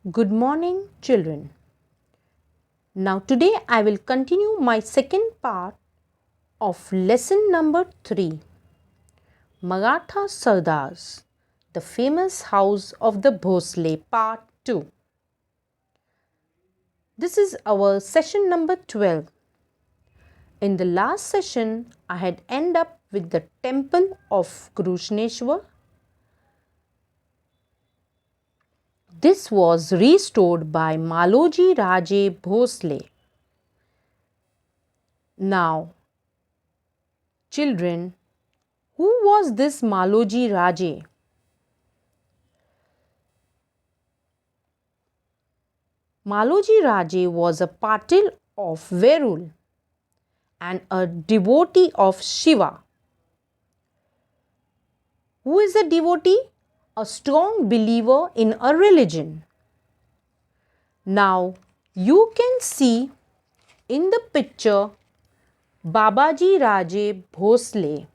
Good morning, children. Now, today I will continue my second part of lesson number 3, Maratha Sardars, the famous house of the Bhosle, part 2. This is our session number 12. In the last session, I had ended up with the temple of Krushneshwar. This was restored by Maloji Raje Bhosle. Now, children, who was this Maloji Raje? Maloji Raje was a Patil of Verul and a devotee of Shiva. Who is a devotee? A strong believer in a religion. Now you can see in the picture Babaji Raje Bhosle.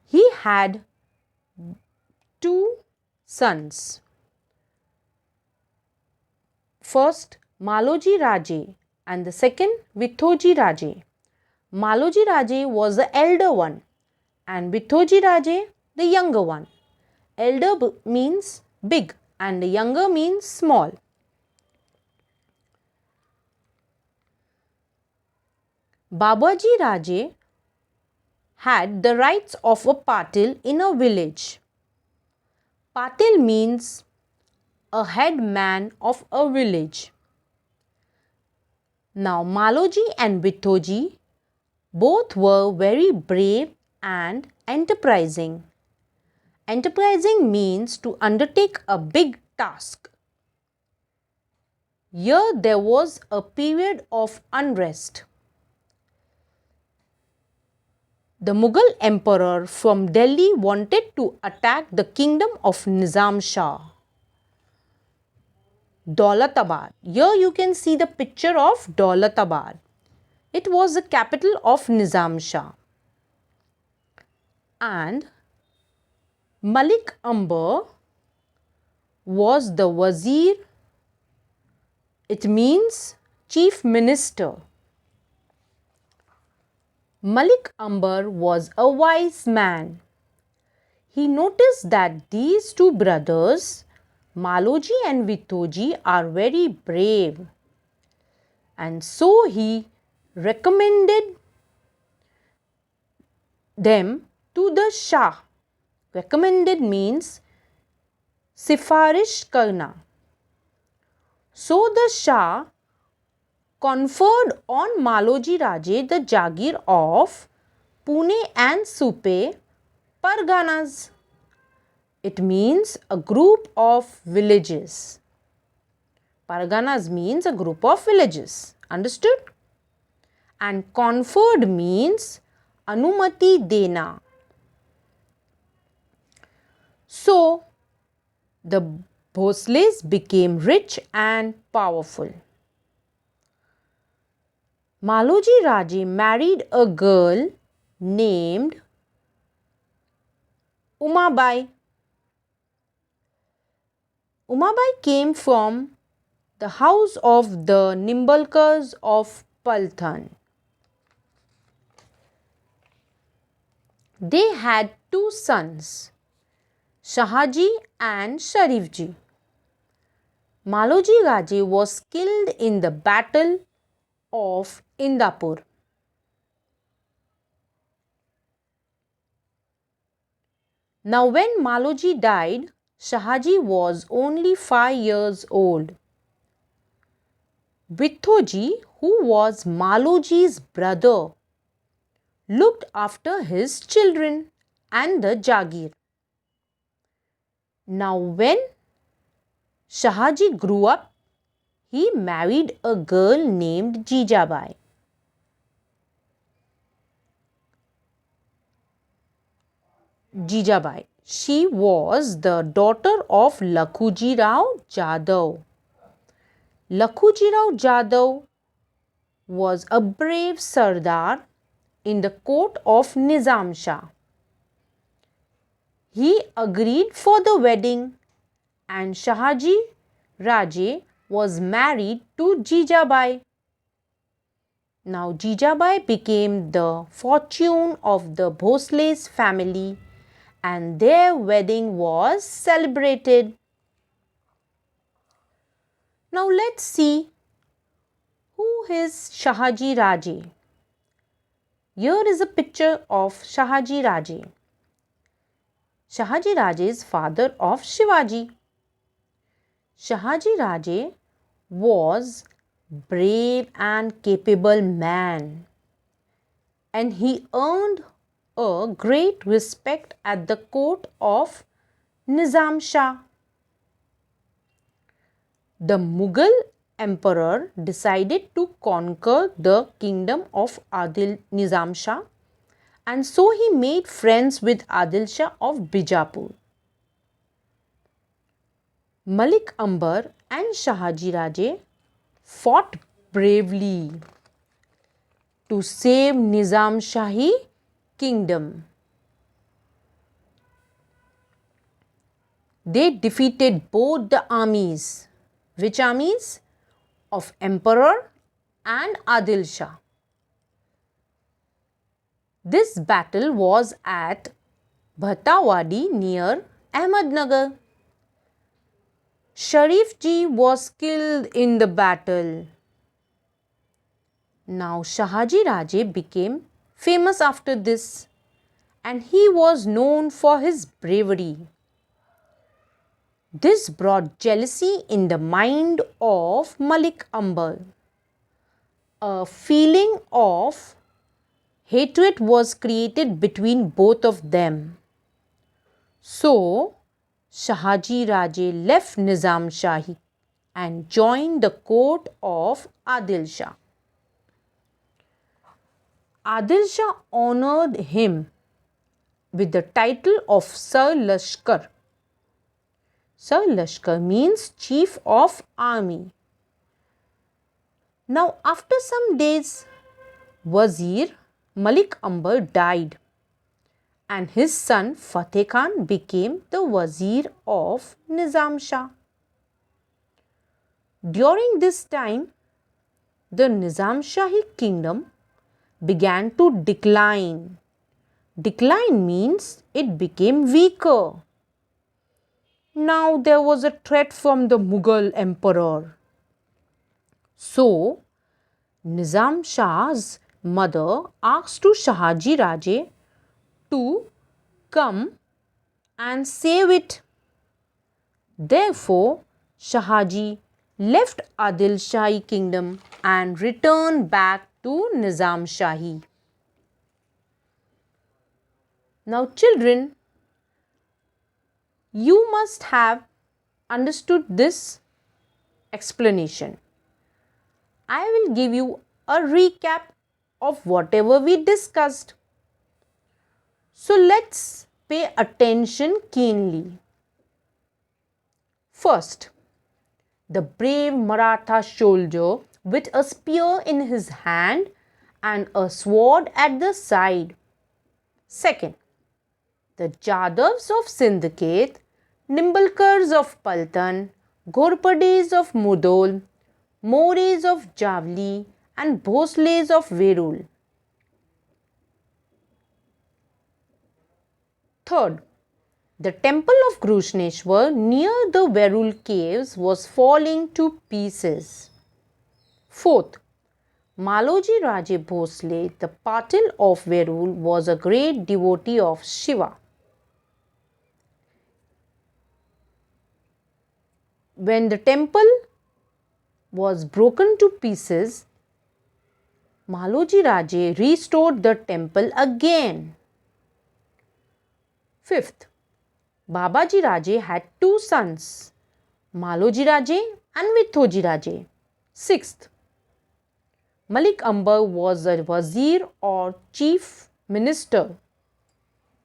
He had two sons. First Maloji Raje and the second Vithoji Raje. Maloji Raje was the elder one and Vithoji Raje the younger one. Elder means big and the younger means small. Babaji Raje had the rights of a Patil in a village. Patil means a head man of a village. Now Maloji and Vithoji both were very brave and enterprising. Enterprising means to undertake a big task. Here there was a period of unrest. The Mughal emperor from Delhi wanted to attack the kingdom of Nizam Shah. Daulatabad. Here you can see the picture of Daulatabad. It was the capital of Nizam Shah. And Malik Amber was the Wazir. It means chief minister. Malik Amber was a wise man. He noticed that these two brothers, Maloji and Vithoji, are very brave. And so he recommended them to the Shah. Recommended means sifarish karna. So the Shah conferred on Maloji Raje the Jagir of Pune and Supe Parganas. It means a group of villages. Parganas means a group of villages. Understood? And conferred means Anumati Dena. So, the Bhosles became rich and powerful. Maloji Raje married a girl named Umabai. Umabai came from the house of the Nimbalkars of Palthan. They had two sons, Shahaji and Sharifji. Maloji Raje was killed in the battle of Indapur. Now when Maloji died, Shahaji was only 5 years old. Vithoji, who was Maloji's brother, looked after his children and the Jagir. Now when Shahaji grew up, he married a girl named Jijabai. Jijabai. She was the daughter of Lakhuji Rao Jadhav. Lakhuji Rao Jadhav was a brave Sardar in the court of Nizam Shah. He agreed for the wedding and Shahaji Raje was married to Jijabai. Now Jijabai became the fortune of the Bhosle's family and their wedding was celebrated. Now let's see who is Shahaji Raje. Here is a picture of Shahaji Raje. Shahaji Raje is father of Shivaji. Shahaji Raje was brave and capable man and he earned a great respect at the court of Nizam Shah. The Mughal emperor decided to conquer the kingdom of Adil Nizam Shah and so he made friends with Adil Shah of Bijapur. Malik Ambar and Shahaji Raje fought bravely to save Nizam Shahi kingdom. They defeated both the armies. Which armies? Of Emperor and Adil Shah. This battle was at Bhatawadi near Ahmednagar. Sharif Ji was killed in the battle. Now Shahaji Raje became famous after this and he was known for his bravery. This brought jealousy in the mind of Malik Ambar. A feeling of hatred was created between both of them. So Shahaji Raje left Nizam Shahi and joined the court of Adil Shah. Adil Shah honored him with the title of Sar Lashkar. Sar Lashkar means chief of army. Now after some days, Wazir Malik Ambar died and his son Fateh Khan became the Wazir of Nizam Shah. During this time, the Nizam Shahi kingdom began to decline. Decline means it became weaker. Now there was a threat from the Mughal emperor. So Nizam Shah's mother asked to Shahaji Raje to come and save it. Therefore, Shahaji left Adil Shahi kingdom and returned back to Nizam Shahi. Now children, you must have understood this explanation. I will give you a recap of whatever we discussed. So let's pay attention keenly. First, the brave Maratha soldier with a spear in his hand and a sword at the side. Second, the Jadavs of Sindhket, Nimbalkars of Paltan, Ghorpades of Mudol, Mores of Javli and Bhosles of Verul. Third, the temple of Grushneshwar near the Verul caves was falling to pieces. Fourth, Maloji Raje Bhosle, the Patil of Verul, was a great devotee of Shiva. When the temple was broken to pieces, Maloji Raje restored the temple again. Fifth, Babaji Raje had two sons, Maloji Raje and Vithoji Raje. Sixth, Malik Ambar was a Wazir or Chief Minister.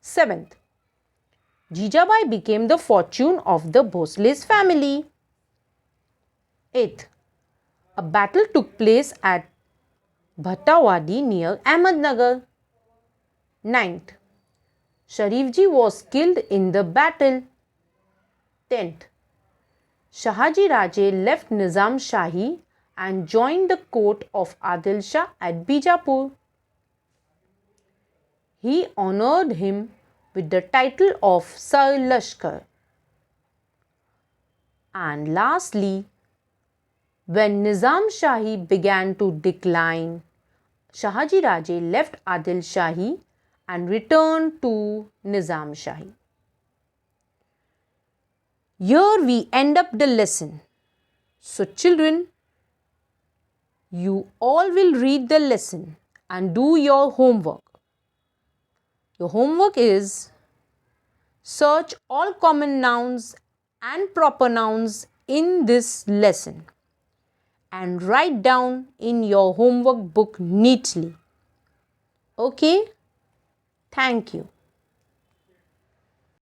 Seventh, Jijabai became the fortune of the Bhosle's family. Eighth, a battle took place at Bhatawadi near Ahmednagar. Ninth, Sharif Ji was killed in the battle. 10th, Shahaji Raje left Nizam Shahi and joined the court of Adil Shah at Bijapur. He honoured him with the title of Sar Lashkar. And lastly, when Nizam Shahi began to decline, Shahaji Raje left Adil Shahi and returned to Nizam Shahi. Here we end up the lesson. So children, you all will read the lesson and do your homework. Your homework is search all common nouns and proper nouns in this lesson and write down in your homework book neatly. Okay? Thank you.